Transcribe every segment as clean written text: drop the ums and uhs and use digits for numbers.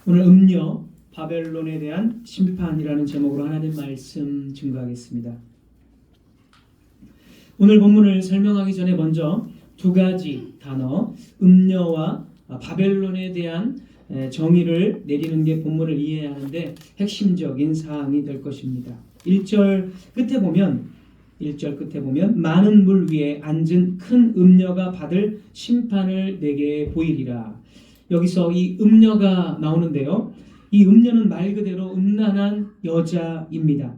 오늘 음녀 바벨론에 대한 심판이라는 제목으로 하나님 말씀 증거하겠습니다. 오늘 본문을 설명하기 전에 먼저 두 가지 단어 음녀와 바벨론에 대한 정의를 내리는 게 본문을 이해하는데 핵심적인 사항이 될 것입니다. 1절 끝에 보면 많은 물 위에 앉은 큰 음녀가 받을 심판을 내게 보이리라. 여기서 이 음녀가 나오는데요. 이 음녀는 말 그대로 음란한 여자입니다.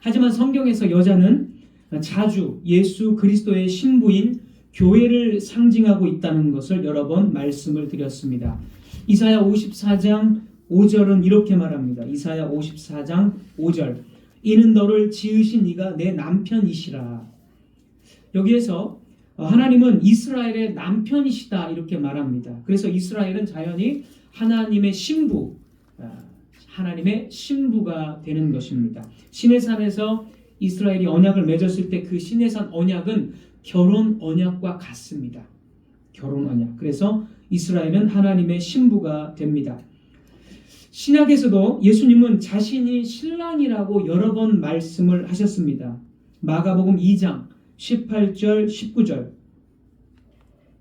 하지만 성경에서 여자는 자주 예수 그리스도의 신부인 교회를 상징하고 있다는 것을 여러 번 말씀을 드렸습니다. 이사야 54장 5절은 이렇게 말합니다. 이사야 54장 5절 이는 너를 지으신 이가 내 남편이시라. 여기에서 하나님은 이스라엘의 남편이시다 이렇게 말합니다. 그래서 이스라엘은 자연히 하나님의 신부가 되는 것입니다. 시내산에서 이스라엘이 언약을 맺었을 때 그 시내산 언약은 결혼 언약과 같습니다. 결혼 언약. 그래서 이스라엘은 하나님의 신부가 됩니다. 신약에서도 예수님은 자신이 신랑이라고 여러 번 말씀을 하셨습니다. 마가복음 2장 18절 19절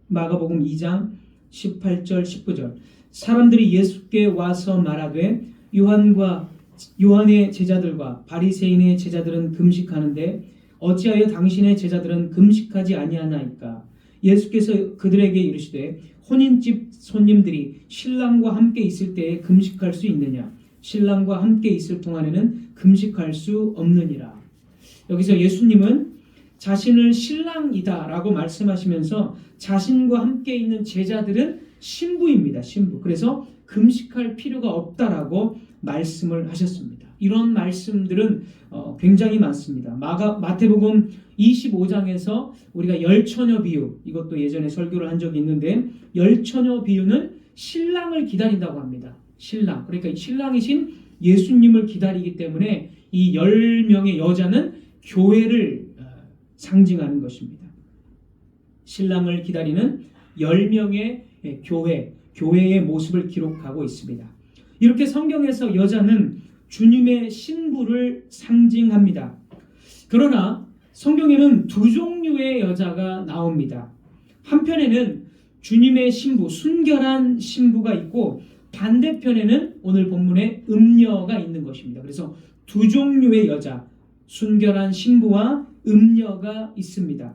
마가복음 2장 18절 19절 사람들이 예수께 와서 말하되 요한의 제자들과 바리새인의 제자들은 금식하는데 어찌하여 당신의 제자들은 금식하지 아니하나이까. 예수께서 그들에게 이르시되 혼인집 손님들이 신랑과 함께 있을 때에 금식할 수 있느냐. 신랑과 함께 있을 동안에는 금식할 수 없느니라. 여기서 예수님은 자신을 신랑이다 라고 말씀하시면서 자신과 함께 있는 제자들은 신부입니다. 신부. 그래서 금식할 필요가 없다라고 말씀을 하셨습니다. 이런 말씀들은 굉장히 많습니다. 마태복음 25장에서 우리가 열처녀 비유, 이것도 예전에 설교를 한 적이 있는데 열처녀 비유는 신랑을 기다린다고 합니다. 신랑. 그러니까 신랑이신 예수님을 기다리기 때문에 이 10명의 여자는 교회를 상징하는 것입니다. 신랑을 기다리는 10명의 교회의 모습을 기록하고 있습니다. 이렇게 성경에서 여자는 주님의 신부를 상징합니다. 그러나 성경에는 두 종류의 여자가 나옵니다. 한편에는 주님의 신부, 순결한 신부가 있고 반대편에는 오늘 본문에 음녀가 있는 것입니다. 그래서 두 종류의 여자, 순결한 신부와 음녀가 있습니다.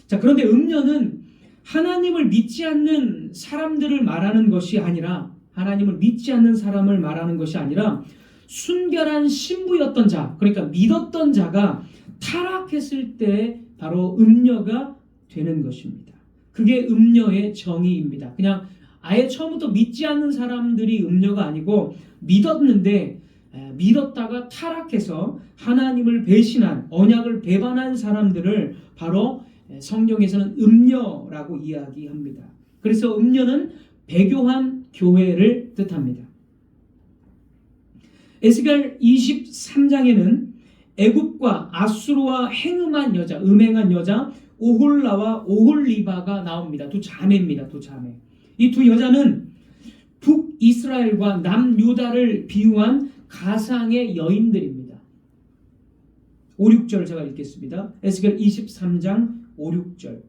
자, 그런데 음녀는 하나님을 믿지 않는 사람들을 말하는 것이 아니라 하나님을 믿지 않는 사람을 말하는 것이 아니라 순결한 신부였던 자, 그러니까 믿었던 자가 타락했을 때 바로 음녀가 되는 것입니다. 그게 음녀의 정의입니다. 그냥 아예 처음부터 믿지 않는 사람들이 음녀가 아니고 믿었다가 타락해서 하나님을 배신한 언약을 배반한 사람들을 바로 성경에서는 음녀라고 이야기합니다. 그래서 음녀는 배교한 교회를 뜻합니다. 에스겔 23장에는 애굽과 아수르와 음행한 여자 오홀라와 오홀리바가 나옵니다. 두 자매입니다. 두 자매. 이 두 여자는 북이스라엘과 남유다를 비유한 가상의 여인들입니다. 5, 6절 제가 읽겠습니다. 에스겔 23장 5, 6절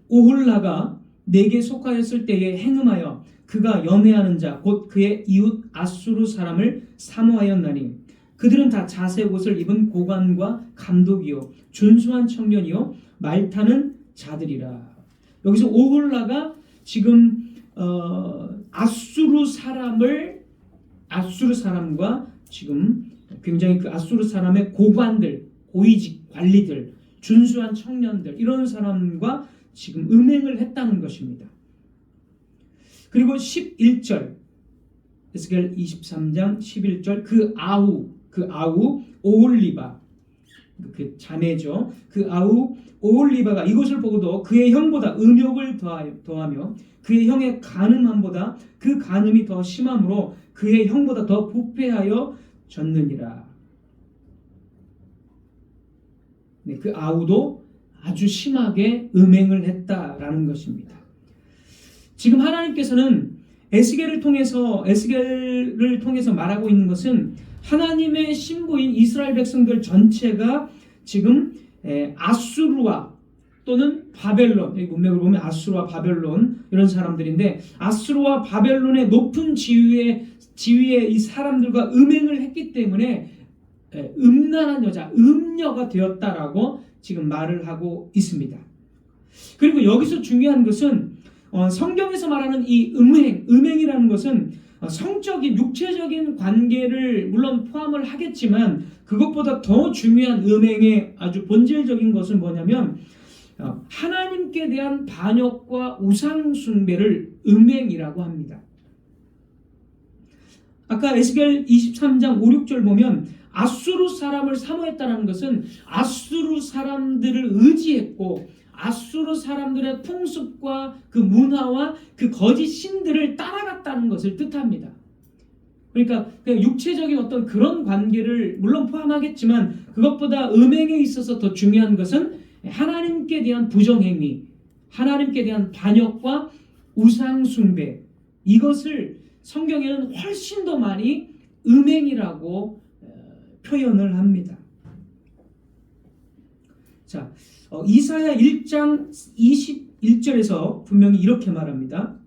오홀라가 내게 속하였을 때에 행음하여 그가 연애하는 자 곧 그의 이웃 아수르 사람을 사모하였나니 그들은 다 자색 옷을 입은 고관과 감독이요 준수한 청년이요 말타는 자들이라. 여기서 오홀라가 지금 아수르 사람과 지금 굉장히 그 아수르 사람의 고관들, 고위직 관리들, 준수한 청년들 이런 사람과 지금 음행을 했다는 것입니다. 그리고 11절 에스겔 23장 11절 그 아우 오홀리바 그 자매죠. 그 아우 오홀리바가 이것을 보고도 그의 형보다 음욕을 더하며 그의 형의 간음함보다 그 간음이 더 심함으로 그의 형보다 더 부패하여 졌느니라. 그 아우도 아주 심하게 음행을 했다라는 것입니다. 지금 하나님께서는 에스겔을 통해서 말하고 있는 것은 하나님의 신부인 이스라엘 백성들 전체가 지금 아수르와 또는 바벨론, 이 문맥을 보면 아수르와 바벨론 이런 사람들인데, 아수르와 바벨론의 높은 지위에 이 사람들과 음행을 했기 때문에 음란한 여자, 음녀가 되었다라고 지금 말을 하고 있습니다. 그리고 여기서 중요한 것은 성경에서 말하는 이 음행이라는 것은 성적인 육체적인 관계를 물론 포함을 하겠지만, 그것보다 더 중요한 음행의 아주 본질적인 것은 뭐냐면 하나님께 대한 반역과 우상 숭배를 음행이라고 합니다. 아까 에스겔 23장 5, 6절 보면 아수르 사람을 사모했다는 것은 아수르 사람들을 의지했고 아수르 사람들의 풍습과 그 문화와 그 거짓 신들을 따라갔다는 것을 뜻합니다. 그러니까 그냥 육체적인 어떤 그런 관계를 물론 포함하겠지만, 그것보다 음행에 있어서 더 중요한 것은 하나님께 대한 부정행위, 하나님께 대한 반역과 우상 숭배, 이것을 성경에는 훨씬 더 많이 음행이라고 표현을 합니다. 자, 이사야 1장 21절에서 분명히 이렇게 말합니다.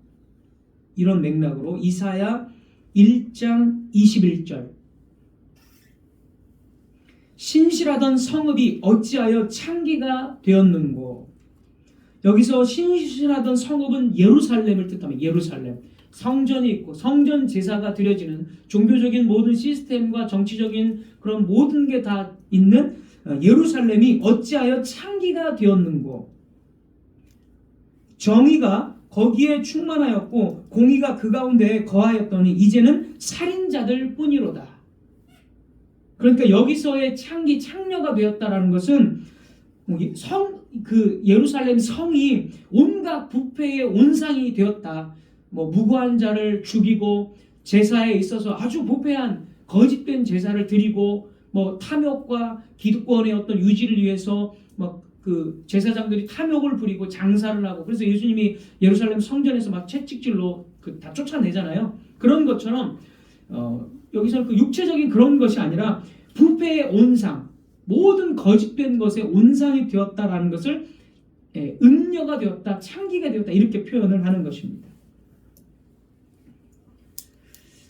이런 맥락으로 이사야 1장 21절, 신실하던 성읍이 어찌하여 창기가 되었는고. 여기서 신실하던 성읍은 예루살렘을 뜻합니다. 예루살렘, 성전이 있고 성전 제사가 드려지는 종교적인 모든 시스템과 정치적인 그런 모든 게 다 있는 예루살렘이 어찌하여 창기가 되었는고. 정의가 거기에 충만하였고 공의가 그 가운데 거하였더니 이제는 살인자들 뿐이로다. 그러니까 여기서의 창녀가 되었다라는 것은 그 예루살렘 성이 온갖 부패의 온상이 되었다. 무고한 자를 죽이고 제사에 있어서 아주 부패한 거짓된 제사를 드리고 탐욕과 기득권의 어떤 유지를 위해서 그 제사장들이 탐욕을 부리고 장사를 하고, 그래서 예수님이 예루살렘 성전에서 막 채찍질로 다 쫓아내잖아요. 그런 것처럼 여기서는 그 육체적인 그런 것이 아니라 부패의 온상, 모든 거짓된 것의 온상이 되었다라는 것을 음녀가 되었다, 창기가 되었다, 이렇게 표현을 하는 것입니다.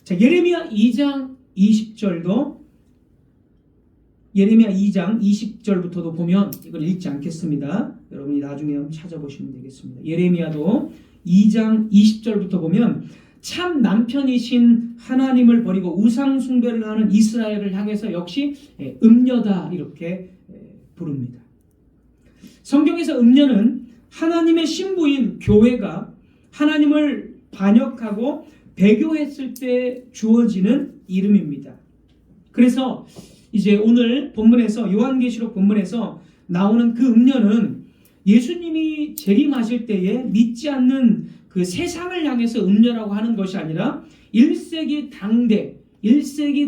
자, 예레미야 2장 20절도, 예레미야 2장 20절부터도 보면, 이걸 읽지 않겠습니다. 여러분이 나중에 한번 찾아보시면 되겠습니다. 예레미야도 2장 20절부터 보면 참 남편이신 하나님을 버리고 우상 숭배를 하는 이스라엘을 향해서 역시 음녀다, 이렇게 부릅니다. 성경에서 음녀는 하나님의 신부인 교회가 하나님을 반역하고 배교했을 때 주어지는 이름입니다. 그래서 이제 오늘 본문에서, 요한계시록 본문에서 나오는 그 음녀는 예수님이 재림하실 때에 믿지 않는 그 세상을 향해서 음녀라고 하는 것이 아니라 1세기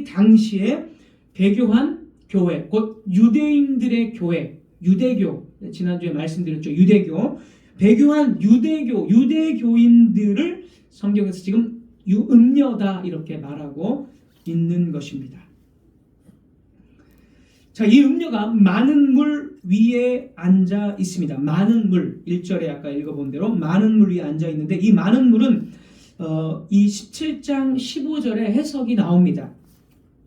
당시에 배교한 교회, 곧 유대인들의 교회, 유대교, 지난주에 말씀드렸죠. 유대교, 배교한 유대교인들을 성경에서 지금 음녀다, 이렇게 말하고 있는 것입니다. 자, 이 음녀가 많은 물 위에 앉아 있습니다. 많은 물, 1절에 아까 읽어본 대로 많은 물 위에 앉아 있는데, 이 많은 물은 이 17장 15절에 해석이 나옵니다.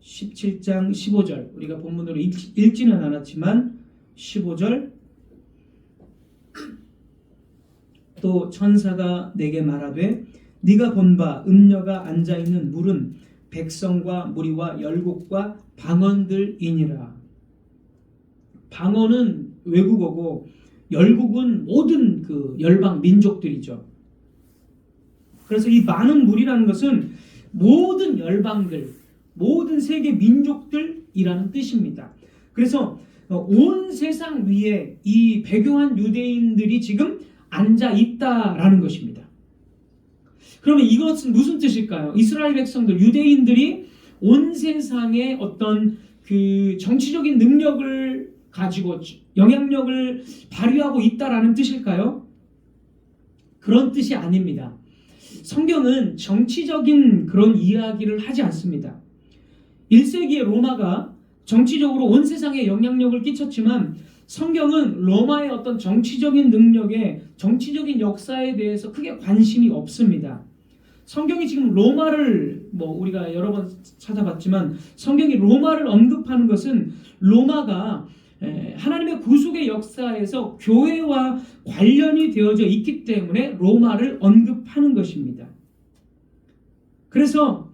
17장 15절, 우리가 본문으로 읽지는 않았지만 15절, 또 천사가 내게 말하되 네가 본 바 음녀가 앉아 있는 물은 백성과 무리와 열국과 방언들이니라. 방언은 외국어고 열국은 모든 그 열방 민족들이죠. 그래서 이 많은 물이라는 것은 모든 열방들, 모든 세계 민족들이라는 뜻입니다. 그래서 온 세상 위에 이 배교한 유대인들이 지금 앉아 있다라는 것입니다. 그러면 이것은 무슨 뜻일까요? 이스라엘 백성들, 유대인들이 온 세상에 어떤 그 정치적인 능력을 가지고 영향력을 발휘하고 있다라는 뜻일까요? 그런 뜻이 아닙니다. 성경은 정치적인 그런 이야기를 하지 않습니다. 1세기의 로마가 정치적으로 온 세상에 영향력을 끼쳤지만 성경은 로마의 어떤 정치적인 능력에, 정치적인 역사에 대해서 크게 관심이 없습니다. 성경이 지금 로마를 우리가 여러 번 찾아봤지만 성경이 로마를 언급하는 것은 로마가 하나님의 구속의 역사에서 교회와 관련이 되어져 있기 때문에 로마를 언급하는 것입니다. 그래서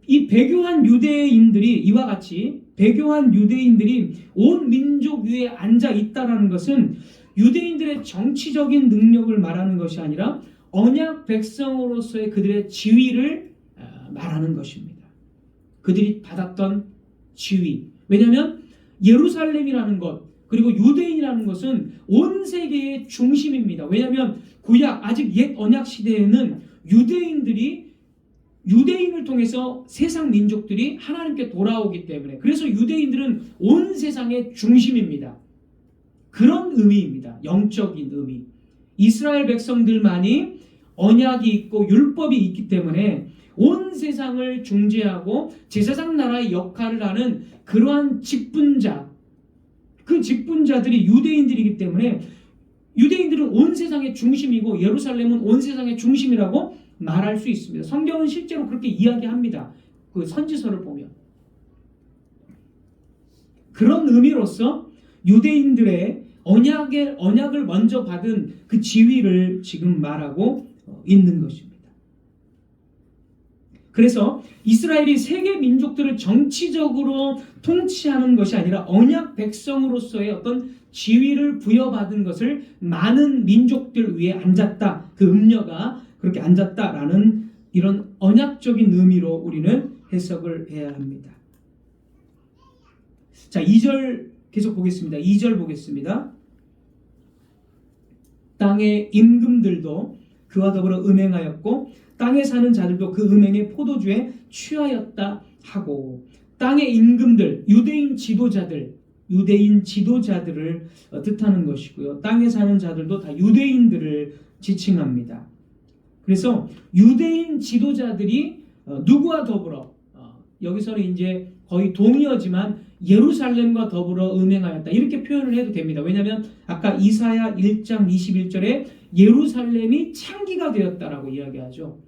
이 배교한 유대인들이 이와 같이 배교한 유대인들이 온 민족 위에 앉아 있다라는 것은 유대인들의 정치적인 능력을 말하는 것이 아니라 언약 백성으로서의 그들의 지위를 말하는 것입니다. 그들이 받았던 지위. 왜냐하면 예루살렘이라는 것, 그리고 유대인이라는 것은 온 세계의 중심입니다. 왜냐하면 구약, 아직 옛 언약 시대에는 유대인을 통해서 세상 민족들이 하나님께 돌아오기 때문에, 그래서 유대인들은 온 세상의 중심입니다. 그런 의미입니다. 영적인 의미. 이스라엘 백성들만이 언약이 있고 율법이 있기 때문에 온 세상을 중재하고 제사장 나라의 역할을 하는 그러한 직분자, 그 직분자들이 유대인들이기 때문에 유대인들은 온 세상의 중심이고 예루살렘은 온 세상의 중심이라고 말할 수 있습니다. 성경은 실제로 그렇게 이야기합니다. 그 선지서를 보면. 그런 의미로서 유대인들의 언약을 먼저 받은 그 지위를 지금 말하고 있는 것입니다. 그래서 이스라엘이 세계 민족들을 정치적으로 통치하는 것이 아니라 언약 백성으로서의 어떤 지위를 부여받은 것을 많은 민족들 위에 앉았다. 그 음녀가 그렇게 앉았다라는 이런 언약적인 의미로 우리는 해석을 해야 합니다. 자, 2절 계속 보겠습니다. 2절 보겠습니다. 땅의 임금들도 그와 더불어 음행하였고 땅에 사는 자들도 그 음행의 포도주에 취하였다 하고, 땅의 임금들, 유대인 지도자들을 뜻하는 것이고요. 땅에 사는 자들도 다 유대인들을 지칭합니다. 그래서 유대인 지도자들이 누구와 더불어, 여기서는 이제 거의 동의어지만 예루살렘과 더불어 음행하였다, 이렇게 표현을 해도 됩니다. 왜냐하면 아까 이사야 1장 21절에 예루살렘이 창기가 되었다라고 이야기하죠.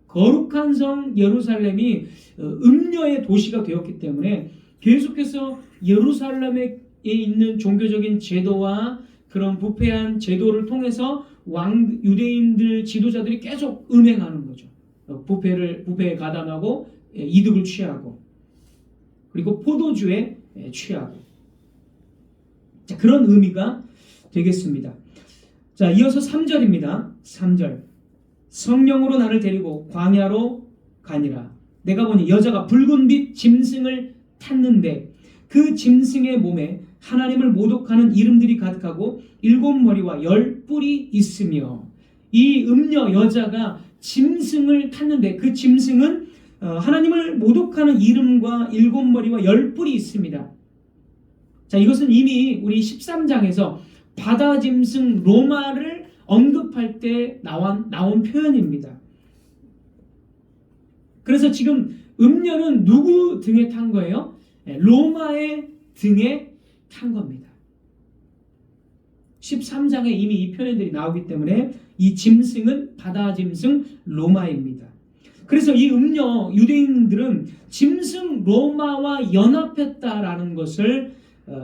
거룩한 성 예루살렘이 음녀의 도시가 되었기 때문에 계속해서 예루살렘에 있는 종교적인 제도와 그런 부패한 제도를 통해서 유대인들 지도자들이 계속 음행하는 거죠. 부패에 가담하고 이득을 취하고, 그리고 포도주에 취하고. 자, 그런 의미가 되겠습니다. 자, 이어서 3절입니다. 3절. 성령으로 나를 데리고 광야로 가니라. 내가 보니 여자가 붉은 빛 짐승을 탔는데 그 짐승의 몸에 하나님을 모독하는 이름들이 가득하고 7머리와 10뿔이 있으며, 이 음녀 여자가 짐승을 탔는데 그 짐승은 하나님을 모독하는 이름과 7머리와 10뿔이 있습니다. 자, 이것은 이미 우리 13장에서 바다 짐승 로마를 언급할 때 나온 표현입니다. 그래서 지금 음녀는 누구 등에 탄 거예요? 로마의 등에 탄 겁니다. 13장에 이미 이 표현들이 나오기 때문에 이 짐승은 바다 짐승 로마입니다. 그래서 이 음녀 유대인들은 짐승 로마와 연합했다라는 것을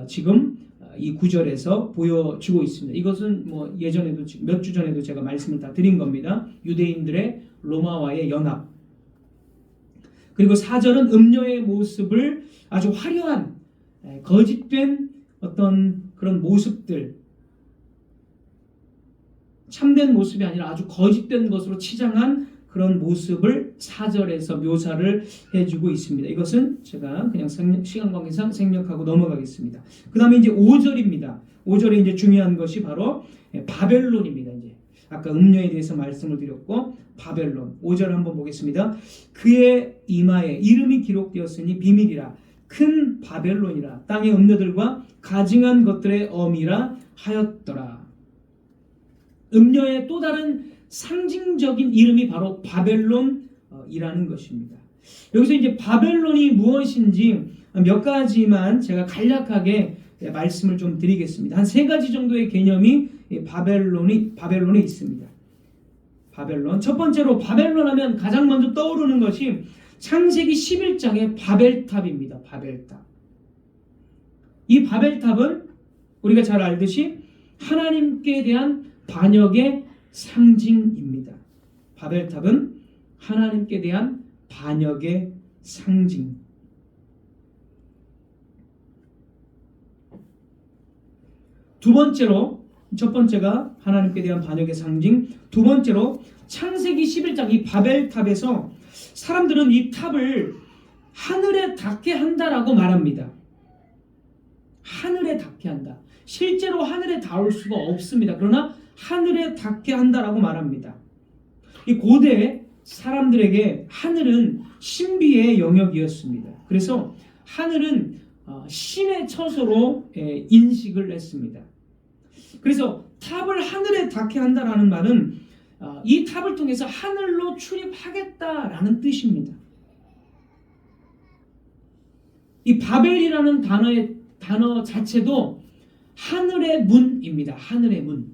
지금 이 구절에서 보여주고 있습니다. 이것은 예전에도 몇 주 전에도 제가 말씀을 다 드린 겁니다. 유대인들의 로마와의 연합. 그리고 4절은 음녀의 모습을 아주 화려한 거짓된 어떤 그런 모습들, 참된 모습이 아니라 아주 거짓된 것으로 치장한 그런 모습을 4절에서 묘사를 해주고 있습니다. 이것은 제가 그냥 시간 관계상 생략하고 넘어가겠습니다. 그 다음에 이제 5절입니다. 5절에 이제 중요한 것이 바로 바벨론입니다. 이제 아까 음녀에 대해서 말씀을 드렸고, 바벨론 5절 한번 보겠습니다. 그의 이마에 이름이 기록되었으니 비밀이라, 큰 바벨론이라, 땅의 음녀들과 가증한 것들의 어미라 하였더라. 음녀의 또 다른 상징적인 이름이 바로 바벨론이라는 것입니다. 여기서 이제 바벨론이 무엇인지 몇 가지만 제가 간략하게 말씀을 좀 드리겠습니다. 한 세 가지 정도의 개념이 바벨론에 있습니다. 바벨론. 첫 번째로 바벨론 하면 가장 먼저 떠오르는 것이 창세기 11장의 바벨탑입니다. 바벨탑. 이 바벨탑은 우리가 잘 알듯이 하나님께 대한 반역의 상징입니다. 바벨탑은 하나님께 대한 반역의 상징. 두 번째로, 첫 번째가 하나님께 대한 반역의 상징, 두 번째로 창세기 11장 이 바벨탑에서 사람들은 이 탑을 하늘에 닿게 한다라고 말합니다. 하늘에 닿게 한다. 실제로 하늘에 닿을 수가 없습니다. 그러나 하늘에 닿게 한다라고 말합니다. 이 고대 사람들에게 하늘은 신비의 영역이었습니다. 그래서 하늘은 신의 처소로 인식을 했습니다. 그래서 탑을 하늘에 닿게 한다라는 말은 이 탑을 통해서 하늘로 출입하겠다라는 뜻입니다. 이 바벨이라는 단어 자체도 하늘의 문입니다. 하늘의 문.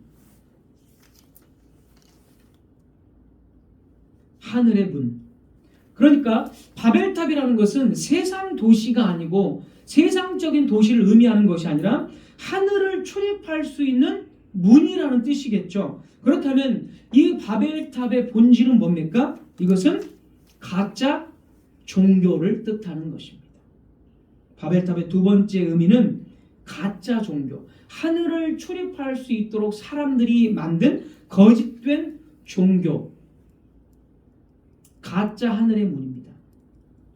하늘의 문. 그러니까 바벨탑이라는 것은 세상 도시가 아니고 세상적인 도시를 의미하는 것이 아니라 하늘을 출입할 수 있는 문이라는 뜻이겠죠. 그렇다면 이 바벨탑의 본질은 뭡니까? 이것은 가짜 종교를 뜻하는 것입니다. 바벨탑의 두 번째 의미는 가짜 종교, 하늘을 출입할 수 있도록 사람들이 만든 거짓된 종교, 가짜 하늘의 문입니다.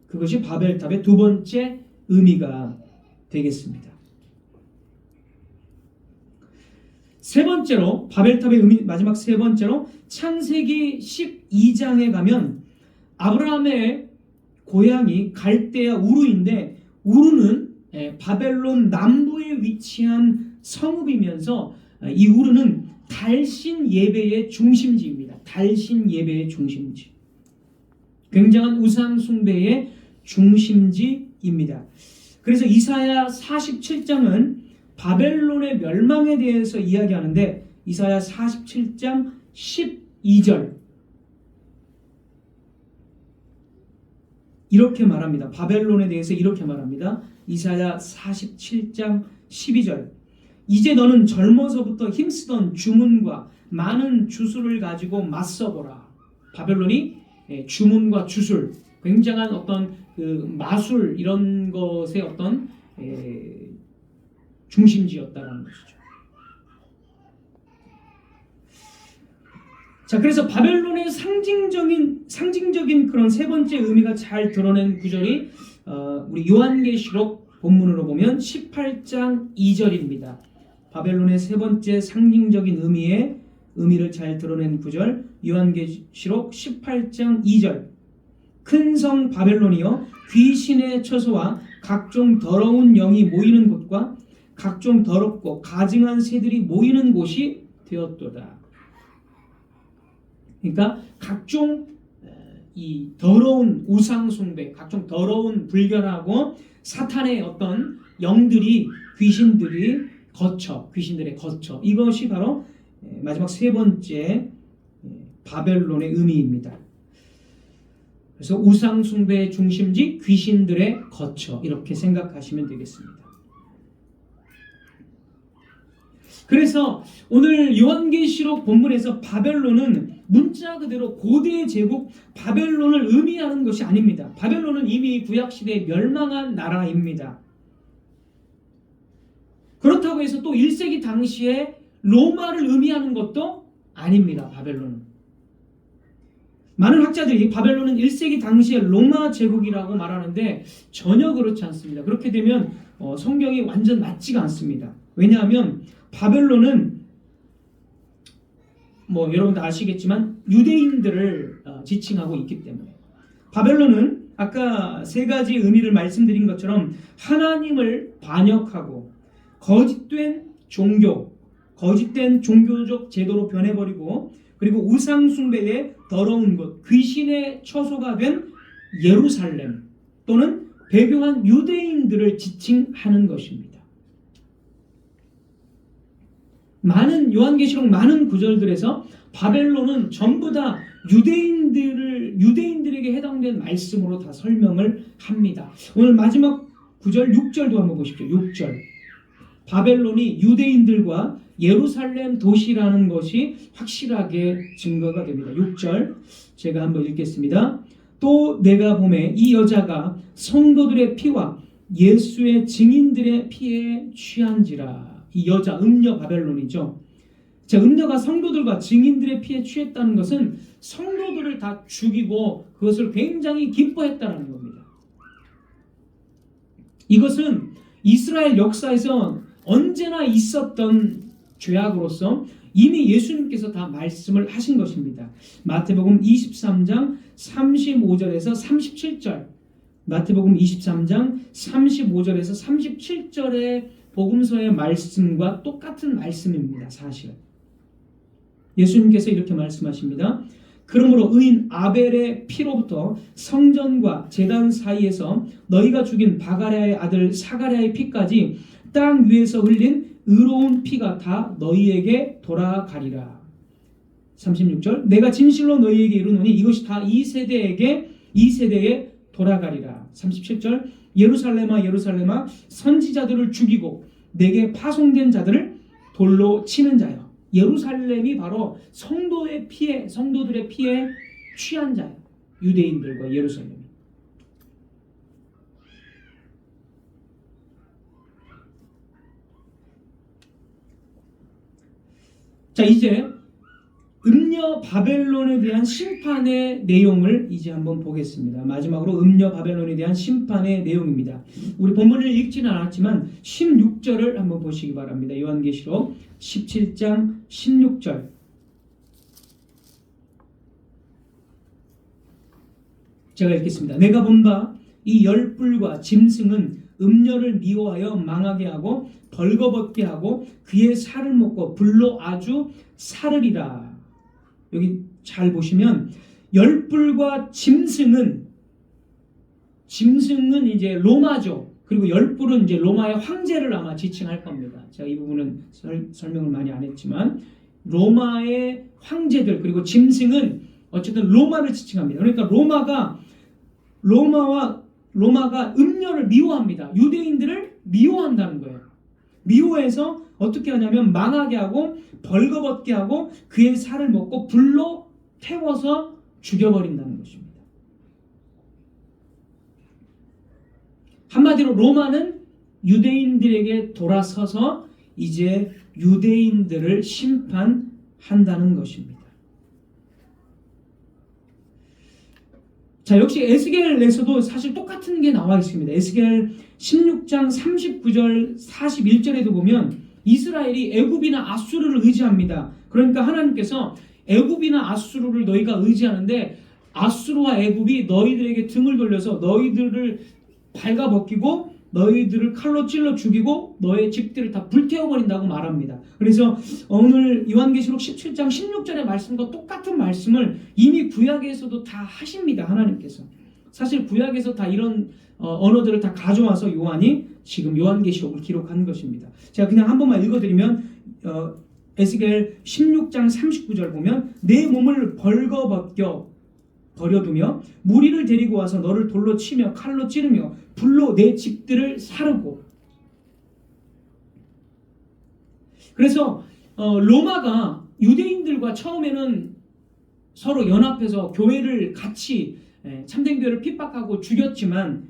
그것이 바벨탑의 두 번째 의미가 되겠습니다. 세 번째로, 바벨탑의 의미, 마지막 세 번째로 창세기 12장에 가면 아브라함의 고향이 갈대아 우르인데, 우르는 바벨론 남부에 위치한 성읍이면서 이 우르는 달신 예배의 중심지입니다. 달신 예배의 중심지. 굉장한 우상 숭배의 중심지입니다. 그래서 이사야 47장은 바벨론의 멸망에 대해서 이야기하는데, 이사야 47장 12절 이렇게 말합니다. 바벨론에 대해서 이렇게 말합니다. 이사야 47장 12절. 이제 너는 젊어서부터 힘쓰던 주문과 많은 주술을 가지고 맞서보라. 바벨론이 주문과 주술, 굉장한 어떤 그 마술 이런 것의 어떤 중심지였다라는 것이죠. 자, 그래서 바벨론의 상징적인 그런 세 번째 의미가 잘 드러낸 구절이 우리 요한계시록 본문으로 보면 18장 2절입니다. 바벨론의 세 번째 상징적인 의미를 잘 드러낸 구절, 요한계시록 18장 2절. 큰 성 바벨론이여, 귀신의 처소와 각종 더러운 영이 모이는 곳과 각종 더럽고 가증한 새들이 모이는 곳이 되었도다. 그러니까 각종 이 더러운 우상 숭배, 각종 더러운 불결하고 사탄의 어떤 영들이, 귀신들의 거처, 이것이 바로 마지막 세 번째 바벨론의 의미입니다. 그래서 우상 숭배의 중심지, 귀신들의 거처, 이렇게 생각하시면 되겠습니다. 그래서 오늘 요한계시록 본문에서 바벨론은 문자 그대로 고대 제국 바벨론을 의미하는 것이 아닙니다. 바벨론은 이미 구약시대에 멸망한 나라입니다. 그렇다고 해서 또 1세기 당시에 로마를 의미하는 것도 아닙니다. 바벨론은. 많은 학자들이 바벨론은 1세기 당시에 로마 제국이라고 말하는데 전혀 그렇지 않습니다. 그렇게 되면 성경이 완전 맞지가 않습니다. 왜냐하면 바벨론은 여러분도 아시겠지만 유대인들을 지칭하고 있기 때문에, 바벨론은 아까 세 가지 의미를 말씀드린 것처럼 하나님을 반역하고 거짓된 종교, 거짓된 종교적 제도로 변해버리고 그리고 우상 숭배의 더러운 곳, 귀신의 처소가 된 예루살렘 또는 배교한 유대인들을 지칭하는 것입니다. 많은 요한계시록 많은 구절들에서 바벨론은 전부 다 유대인들에게 해당된 말씀으로 다 설명을 합니다. 오늘 마지막 구절 6절도 한번 보십시오. 6절. 바벨론이 유대인들과 예루살렘 도시라는 것이 확실하게 증거가 됩니다. 6절 제가 한번 읽겠습니다. 또 내가 보매 이 여자가 성도들의 피와 예수의 증인들의 피에 취한지라. 이 여자 음녀 바벨론이죠. 자, 음녀가 성도들과 증인들의 피에 취했다는 것은 성도들을 다 죽이고 그것을 굉장히 기뻐했다는 겁니다. 이것은 이스라엘 역사에서 언제나 있었던 죄악으로서 이미 예수님께서 다 말씀을 하신 것입니다. 마태복음 23장 35절에서 37절, 마태복음 23장 35절에서 37절의 복음서의 말씀과 똑같은 말씀입니다. 사실 예수님께서 이렇게 말씀하십니다. 그러므로 의인 아벨의 피로부터 성전과 제단 사이에서 너희가 죽인 바가랴의 아들 사가랴의 피까지 땅 위에서 흘린 의로운 피가 다 너희에게 돌아가리라. 36절 내가 진실로 너희에게 이르노니 이것이 다 이 세대에 돌아가리라. 37절 예루살렘아 예루살렘아 선지자들을 죽이고 내게 파송된 자들을 돌로 치는 자여. 예루살렘이 바로 성도들의 피에 취한 자예요. 유대인들과 예루살렘이. 자, 이제 음녀 바벨론에 대한 심판의 내용을 이제 한번 보겠습니다. 마지막으로 음녀 바벨론에 대한 심판의 내용입니다. 우리 본문을 읽지는 않았지만 16절을 한번 보시기 바랍니다. 요한계시록 17장 16절. 제가 읽겠습니다. 내가 본 바 이 열불과 짐승은 음녀를 미워하여 망하게 하고 벌거벗게 하고 그의 살을 먹고 불로 아주 사르리라. 여기 잘 보시면 열불과 짐승은 이제 로마죠. 그리고 열불은 이제 로마의 황제를 아마 지칭할 겁니다. 제가 이 부분은 설명을 많이 안 했지만 로마의 황제들 그리고 짐승은 어쨌든 로마를 지칭합니다. 그러니까 로마가 음녀를 미워합니다. 유대인들을 미워한다는 거예요. 미워해서 어떻게 하냐면 망하게 하고 벌거벗게 하고 그의 살을 먹고 불로 태워서 죽여버린다는 것입니다. 한마디로 로마는 유대인들에게 돌아서서 이제 유대인들을 심판한다는 것입니다. 자, 역시 에스겔에서도 사실 똑같은 게 나와 있습니다. 에스겔 16장 39절 41절에도 보면 이스라엘이 애굽이나 아수르를 의지합니다. 그러니까 하나님께서 애굽이나 아수르를 너희가 의지하는데 아수르와 애굽이 너희들에게 등을 돌려서 너희들을 발가벗기고 너희들을 칼로 찔러 죽이고 너의 집들을 다 불태워버린다고 말합니다. 그래서 오늘 요한계시록 17장 16절의 말씀과 똑같은 말씀을 이미 구약에서도 다 하십니다. 하나님께서. 사실 구약에서 다 이런 언어들을 다 가져와서 요한이 지금 요한계시록을 기록한 것입니다. 제가 그냥 한 번만 읽어드리면 에스겔 16장 39절 보면 내 몸을 벌거벗겨 버려두며 무리를 데리고 와서 너를 돌로 치며 칼로 찌르며 불로 내 집들을 사르고. 그래서 로마가 유대인들과 처음에는 서로 연합해서 교회를 같이 참된 교회를 핍박하고 죽였지만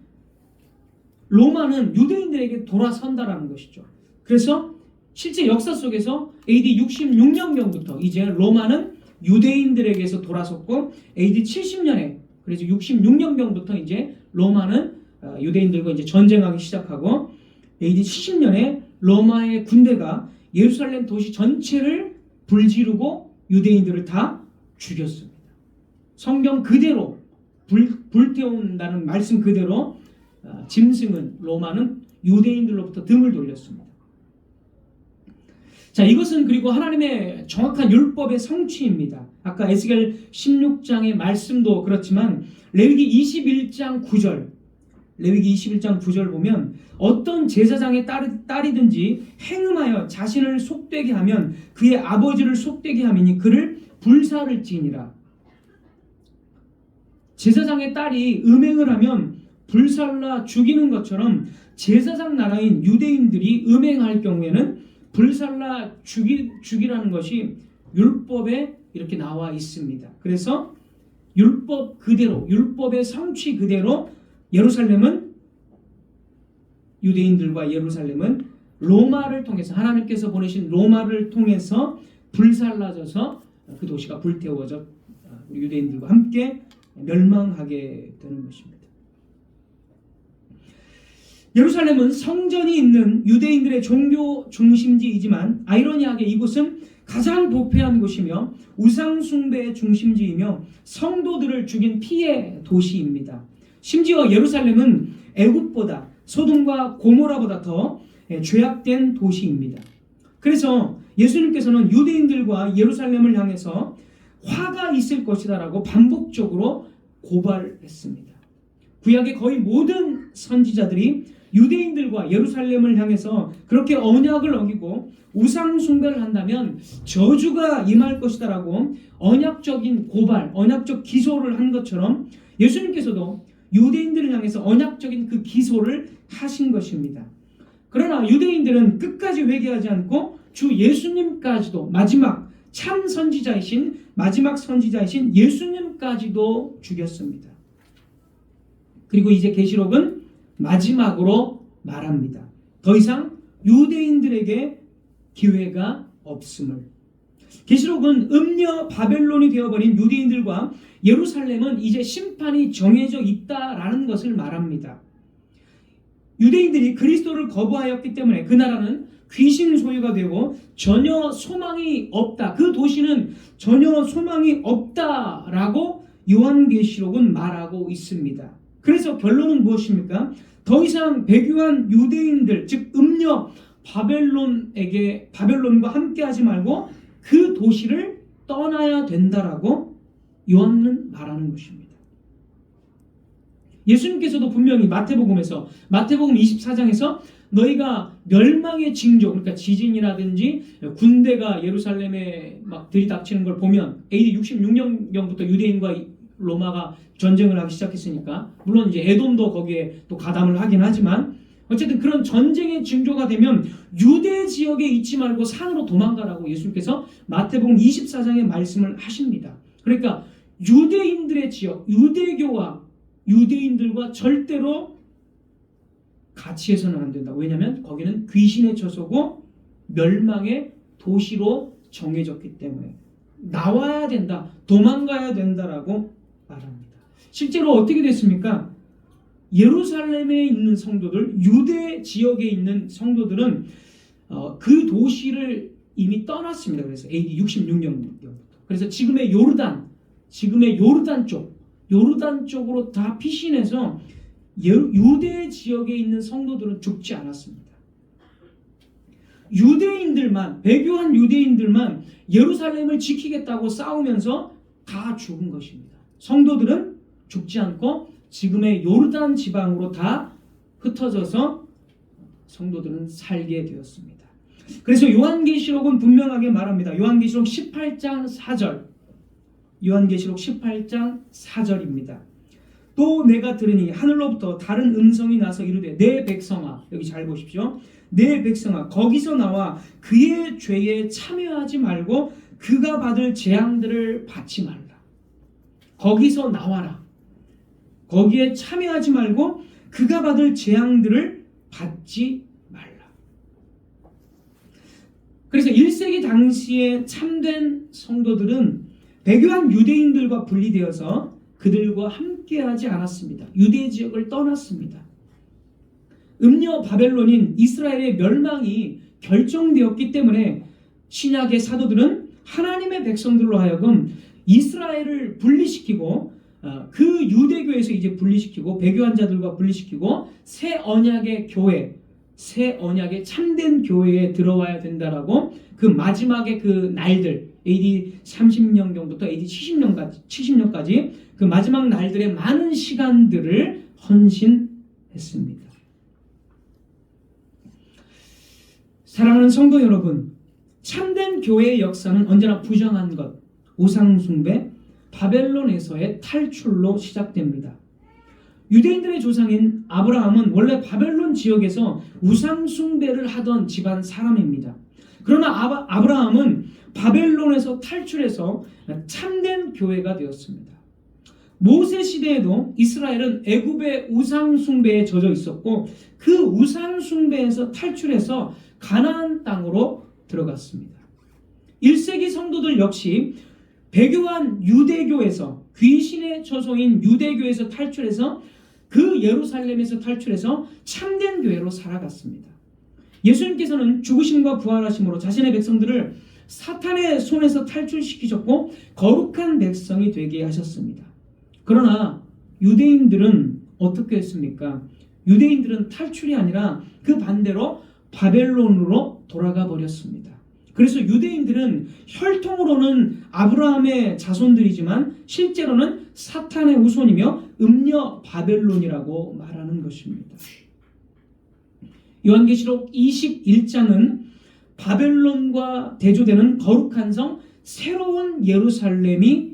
로마는 유대인들에게 돌아선다라는 것이죠. 그래서 실제 역사 속에서 AD 66년경부터 이제 로마는 유대인들에게서 돌아섰고 AD 70년에 그래서 66년경부터 이제 로마는 유대인들과 이제 전쟁하기 시작하고 AD 70년에 로마의 군대가 예루살렘 도시 전체를 불지르고 유대인들을 다 죽였습니다. 성경 그대로 불태운다는 말씀 그대로 짐승은 로마는 유대인들로부터 등을 돌렸습니다. 자, 이것은 그리고 하나님의 정확한 율법의 성취입니다. 아까 에스겔 16장의 말씀도 그렇지만 레위기 21장 9절, 레위기 21장 9절 보면 어떤 제사장의 딸이든지 행음하여 자신을 속되게 하면 그의 아버지를 속되게 하매니 그를 불사를 지니라. 제사장의 딸이 음행을 하면 불살라 죽이는 것처럼 제사장 나라인 유대인들이 음행할 경우에는 불살라 죽이라는 것이 율법에 이렇게 나와 있습니다. 그래서 율법 그대로, 율법의 성취 그대로 예루살렘은, 유대인들과 예루살렘은 로마를 통해서, 하나님께서 보내신 로마를 통해서 불살라져서 그 도시가 불태워져 유대인들과 함께 멸망하게 되는 것입니다. 예루살렘은 성전이 있는 유대인들의 종교 중심지이지만 아이러니하게 이곳은 가장 부패한 곳이며 우상 숭배의 중심지이며 성도들을 죽인 피해 도시입니다. 심지어 예루살렘은 애굽보다, 소돔과 고모라보다 더 죄악된 도시입니다. 그래서 예수님께서는 유대인들과 예루살렘을 향해서 화가 있을 것이다라고 반복적으로 고발했습니다. 구약의 거의 모든 선지자들이 유대인들과 예루살렘을 향해서 그렇게 언약을 어기고 우상 숭배를 한다면 저주가 임할 것이다라고 언약적인 고발, 언약적 기소를 한 것처럼 예수님께서도 유대인들을 향해서 언약적인 그 기소를 하신 것입니다. 그러나 유대인들은 끝까지 회개하지 않고 주 예수님까지도, 마지막 참 선지자이신, 마지막 선지자이신 예수님까지도 죽였습니다. 그리고 이제 계시록은 마지막으로 말합니다. 더 이상 유대인들에게 기회가 없음을. 계시록은 음녀 바벨론이 되어버린 유대인들과 예루살렘은 이제 심판이 정해져 있다라는 것을 말합니다. 유대인들이 그리스도를 거부하였기 때문에 그 나라는 귀신 소유가 되고 전혀 소망이 없다. 그 도시는 전혀 소망이 없다라고 요한계시록은 말하고 있습니다. 그래서 결론은 무엇입니까? 더 이상 배교한 유대인들, 즉 음녀 바벨론과 함께하지 말고 그 도시를 떠나야 된다라고 요한은 말하는 것입니다. 예수님께서도 분명히 마태복음 24장에서 너희가 멸망의 징조, 그러니까 지진이라든지 군대가 예루살렘에 막 들이닥치는 걸 보면 AD 66년경부터 유대인과 로마가 전쟁을 하기 시작했으니까, 물론 이제 에돔도 거기에 또 가담을 하긴 하지만 어쨌든 그런 전쟁의 징조가 되면 유대 지역에 있지 말고 산으로 도망가라고 예수님께서 마태복음 24장에 말씀을 하십니다. 그러니까 유대인들의 지역, 유대교와 유대인들과 절대로 같이 해서는 안 된다. 왜냐하면 거기는 귀신의 처소고 멸망의 도시로 정해졌기 때문에 나와야 된다, 도망가야 된다라고 말합니다. 실제로 어떻게 됐습니까? 예루살렘에 있는 성도들, 유대 지역에 있는 성도들은 그 도시를 이미 떠났습니다. 그래서 AD 66년부터. 그래서 지금의 요르단 쪽으로 다 피신해서 유대 지역에 있는 성도들은 죽지 않았습니다. 배교한 유대인들만 예루살렘을 지키겠다고 싸우면서 다 죽은 것입니다. 성도들은 죽지 않고 지금의 요르단 지방으로 다 흩어져서 성도들은 살게 되었습니다. 그래서 요한계시록은 분명하게 말합니다. 요한계시록 18장 4절입니다. 또 내가 들으니 하늘로부터 다른 음성이 나서 이르되 내 백성아, 여기 잘 보십시오. 내 백성아, 거기서 나와 그의 죄에 참여하지 말고 그가 받을 재앙들을 받지 말라. 거기서 나와라. 거기에 참여하지 말고 그가 받을 재앙들을 받지 말라. 그래서 1세기 당시에 참된 성도들은 배교한 유대인들과 분리되어서 그들과 함께하지 않았습니다. 유대 지역을 떠났습니다. 음녀 바벨론인 이스라엘의 멸망이 결정되었기 때문에 신약의 사도들은 하나님의 백성들로 하여금 이스라엘을 분리시키고 그 유대교에서 이제 분리시키고 배교한 자들과 분리시키고 새 언약의 교회, 새 언약의 참된 교회에 들어와야 된다라고 그 마지막에 그 날들 AD 30년경부터 AD 70년까지 그 마지막 날들의 많은 시간들을 헌신했습니다. 사랑하는 성도 여러분, 참된 교회의 역사는 언제나 부정한 것, 우상숭배, 바벨론에서의 탈출로 시작됩니다. 유대인들의 조상인 아브라함은 원래 바벨론 지역에서 우상숭배를 하던 집안 사람입니다. 그러나 아브라함은 바벨론에서 탈출해서 참된 교회가 되었습니다. 모세 시대에도 이스라엘은 애굽의 우상숭배에 젖어 있었고 그 우상숭배에서 탈출해서 가나안 땅으로 들어갔습니다. 1세기 성도들 역시 배교한 유대교에서 귀신의 처소인 유대교에서 탈출해서 그 예루살렘에서 탈출해서 참된 교회로 살아갔습니다. 예수님께서는 죽으심과 부활하심으로 자신의 백성들을 사탄의 손에서 탈출시키셨고 거룩한 백성이 되게 하셨습니다. 그러나 유대인들은 어떻게 했습니까? 유대인들은 탈출이 아니라 그 반대로 바벨론으로 돌아가 버렸습니다. 그래서 유대인들은 혈통으로는 아브라함의 자손들이지만 실제로는 사탄의 후손이며 음녀 바벨론이라고 말하는 것입니다. 요한계시록 21장은 바벨론과 대조되는 거룩한 성 새로운 예루살렘이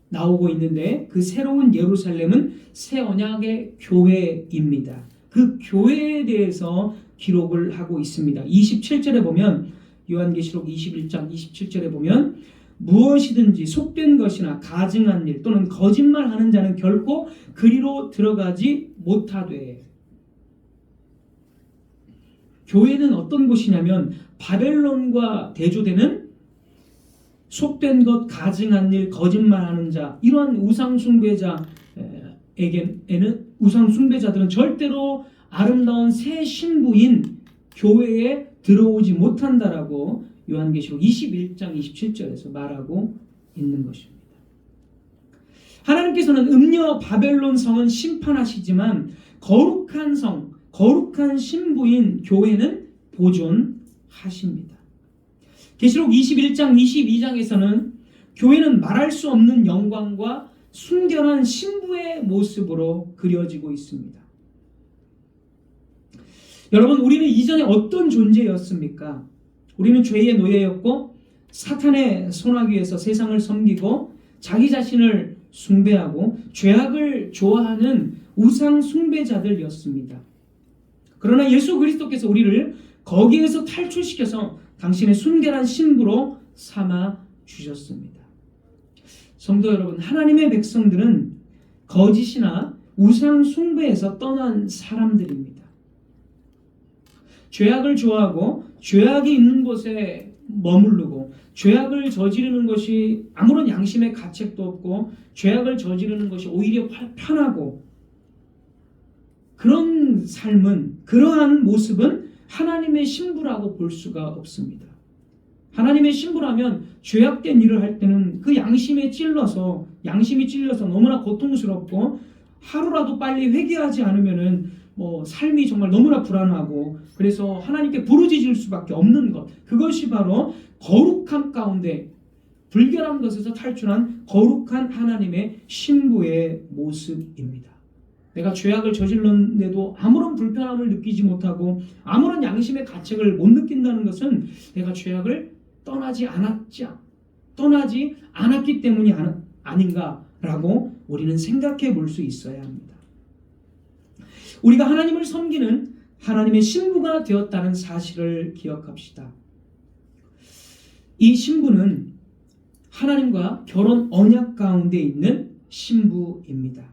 나오고 있는데 그 새로운 예루살렘은 새 언약의 교회입니다. 그 교회에 대해서 기록을 하고 있습니다. 27절에 보면 요한계시록 21장 27절에 보면 무엇이든지 속된 것이나 가증한 일 또는 거짓말하는 자는 결코 그리로 들어가지 못하되. 교회는 어떤 곳이냐면 바벨론과 대조되는 속된 것, 가증한 일, 거짓말하는 자, 이러한 우상숭배자들은 절대로 아름다운 새 신부인 교회에 들어오지 못한다라고 요한계시록 21장 27절에서 말하고 있는 것입니다. 하나님께서는 음녀 바벨론 성은 심판하시지만 거룩한 성, 거룩한 신부인 교회는 보존하십니다. 계시록 21장 22장에서는 교회는 말할 수 없는 영광과 순결한 신부의 모습으로 그려지고 있습니다. 여러분, 우리는 이전에 어떤 존재였습니까? 우리는 죄의 노예였고 사탄의 손아귀에서 세상을 섬기고 자기 자신을 숭배하고 죄악을 좋아하는 우상 숭배자들이었습니다. 그러나 예수 그리스도께서 우리를 거기에서 탈출시켜서 당신의 순결한 신부로 삼아 주셨습니다. 성도 여러분, 하나님의 백성들은 거짓이나 우상 숭배에서 떠난 사람들입니다. 죄악을 좋아하고 죄악이 있는 곳에 머무르고 죄악을 저지르는 것이 아무런 양심의 가책도 없고 죄악을 저지르는 것이 오히려 편하고 그런 삶은, 그러한 모습은 하나님의 신부라고 볼 수가 없습니다. 하나님의 신부라면 죄악된 일을 할 때는 그 양심이 찔려서 너무나 고통스럽고 하루라도 빨리 회개하지 않으면은 삶이 정말 너무나 불안하고 그래서 하나님께 부르짖을 수밖에 없는 것, 그것이 바로 거룩함 가운데 불결한 것에서 탈출한 거룩한 하나님의 신부의 모습입니다. 내가 죄악을 저질렀는데도 아무런 불편함을 느끼지 못하고 아무런 양심의 가책을 못 느낀다는 것은 내가 죄악을 떠나지 않았기 때문이 아닌가라고 우리는 생각해 볼 수 있어야 합니다. 우리가 하나님을 섬기는 하나님의 신부가 되었다는 사실을 기억합시다. 이 신부는 하나님과 결혼 언약 가운데 있는 신부입니다.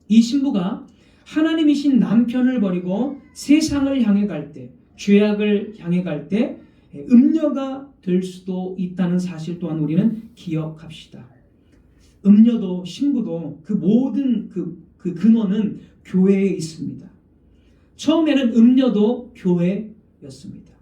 이 신부가 하나님이신 남편을 버리고 세상을 향해 갈 때, 죄악을 향해 갈 때 음녀가 될 수도 있다는 사실 또한 우리는 기억합시다. 음녀도 신부도 그 모든 그 근원은 교회에 있습니다. 처음에는 음녀도 교회였습니다.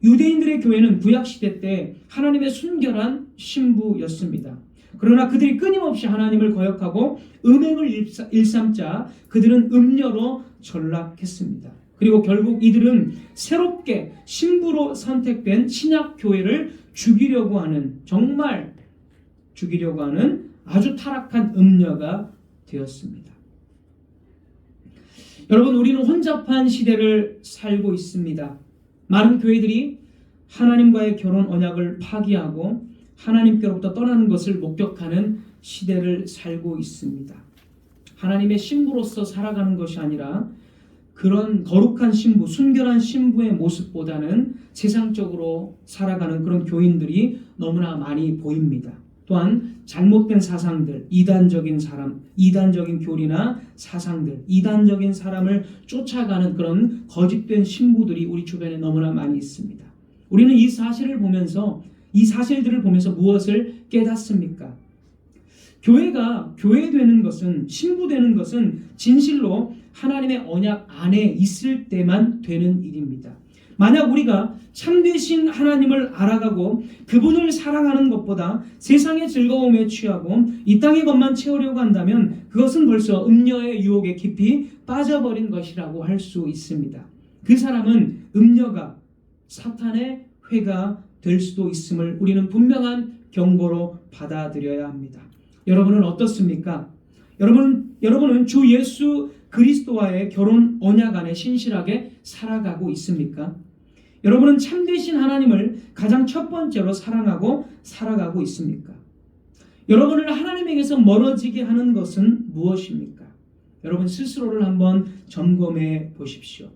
유대인들의 교회는 구약시대 때 하나님의 순결한 신부였습니다. 그러나 그들이 끊임없이 하나님을 거역하고 음행을 일삼자 그들은 음녀로 전락했습니다. 그리고 결국 이들은 새롭게 신부로 선택된 신약 교회를 죽이려고 하는, 정말 죽이려고 하는 아주 타락한 음녀가 되었습니다. 여러분, 우리는 혼잡한 시대를 살고 있습니다. 많은 교회들이 하나님과의 결혼 언약을 파기하고 하나님께로부터 떠나는 것을 목격하는 시대를 살고 있습니다. 하나님의 신부로서 살아가는 것이 아니라 그런 거룩한 신부, 순결한 신부의 모습보다는 세상적으로 살아가는 그런 교인들이 너무나 많이 보입니다. 또한 잘못된 사상들, 이단적인 사람, 이단적인 교리나 사상들, 이단적인 사람을 쫓아가는 그런 거짓된 신부들이 우리 주변에 너무나 많이 있습니다. 우리는 이 사실들을 보면서 무엇을 깨닫습니까? 교회가 교회되는 것은, 신부되는 것은 진실로 하나님의 언약 안에 있을 때만 되는 일입니다. 만약 우리가 참되신 하나님을 알아가고 그분을 사랑하는 것보다 세상의 즐거움에 취하고 이 땅의 것만 채우려고 한다면 그것은 벌써 음녀의 유혹에 깊이 빠져버린 것이라고 할 수 있습니다. 그 사람은 음녀가, 사탄의 회가 될 수도 있음을 우리는 분명한 경고로 받아들여야 합니다. 여러분은 어떻습니까? 여러분은 주 예수 그리스도와의 결혼 언약 안에 신실하게 살아가고 있습니까? 여러분은 참되신 하나님을 가장 첫 번째로 사랑하고 살아가고 있습니까? 여러분을 하나님에게서 멀어지게 하는 것은 무엇입니까? 여러분 스스로를 한번 점검해 보십시오.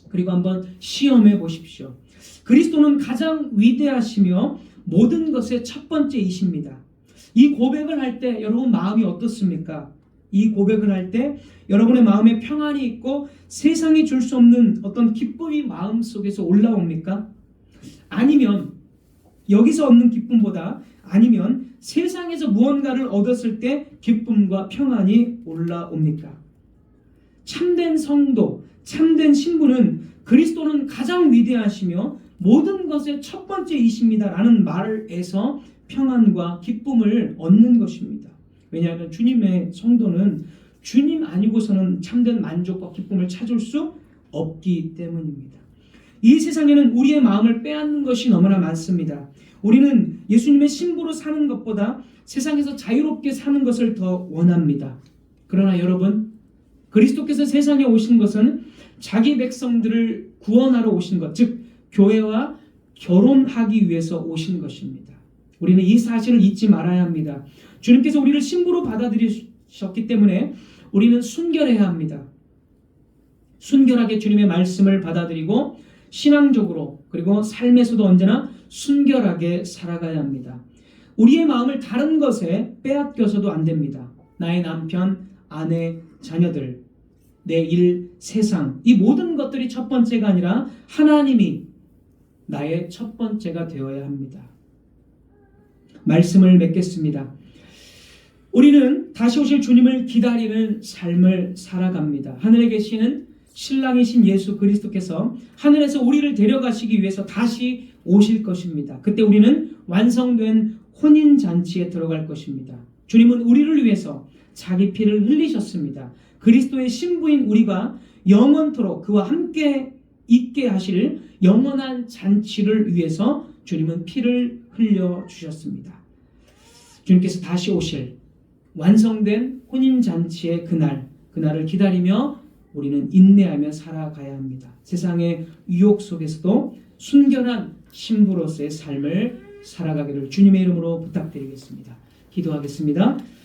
그리고 한번 시험해 보십시오. 그리스도는 가장 위대하시며 모든 것의 첫 번째이십니다. 이 고백을 할 때 여러분 마음이 어떻습니까? 이 고백을 할 때 여러분의 마음에 평안이 있고 세상이 줄 수 없는 어떤 기쁨이 마음속에서 올라옵니까? 아니면 여기서 얻는 기쁨보다, 아니면 세상에서 무언가를 얻었을 때 기쁨과 평안이 올라옵니까? 참된 성도, 참된 신부는 그리스도는 가장 위대하시며 모든 것의 첫 번째이십니다 라는 말에서 평안과 기쁨을 얻는 것입니다. 왜냐하면 주님의 성도는 주님 아니고서는 참된 만족과 기쁨을 찾을 수 없기 때문입니다. 이 세상에는 우리의 마음을 빼앗는 것이 너무나 많습니다. 우리는 예수님의 신부로 사는 것보다 세상에서 자유롭게 사는 것을 더 원합니다. 그러나 여러분, 그리스도께서 세상에 오신 것은 자기 백성들을 구원하러 오신 것, 즉 교회와 결혼하기 위해서 오신 것입니다. 우리는 이 사실을 잊지 말아야 합니다. 주님께서 우리를 신부로 받아들이셨기 때문에 우리는 순결해야 합니다. 순결하게 주님의 말씀을 받아들이고 신앙적으로 그리고 삶에서도 언제나 순결하게 살아가야 합니다. 우리의 마음을 다른 것에 빼앗겨서도 안 됩니다. 나의 남편, 아내, 자녀들, 내 일, 세상, 이 모든 것들이 첫 번째가 아니라 하나님이 나의 첫 번째가 되어야 합니다. 말씀을 맺겠습니다. 우리는 다시 오실 주님을 기다리는 삶을 살아갑니다. 하늘에 계시는 신랑이신 예수 그리스도께서 하늘에서 우리를 데려가시기 위해서 다시 오실 것입니다. 그때 우리는 완성된 혼인잔치에 들어갈 것입니다. 주님은 우리를 위해서 자기 피를 흘리셨습니다. 그리스도의 신부인 우리가 영원토록 그와 함께 있게 하실 영원한 잔치를 위해서 주님은 피를 흘려주셨습니다. 주님께서 다시 오실 완성된 혼인잔치의 그날을 기다리며 우리는 인내하며 살아가야 합니다. 세상의 유혹 속에서도 순결한 신부로서의 삶을 살아가기를 주님의 이름으로 부탁드리겠습니다. 기도하겠습니다.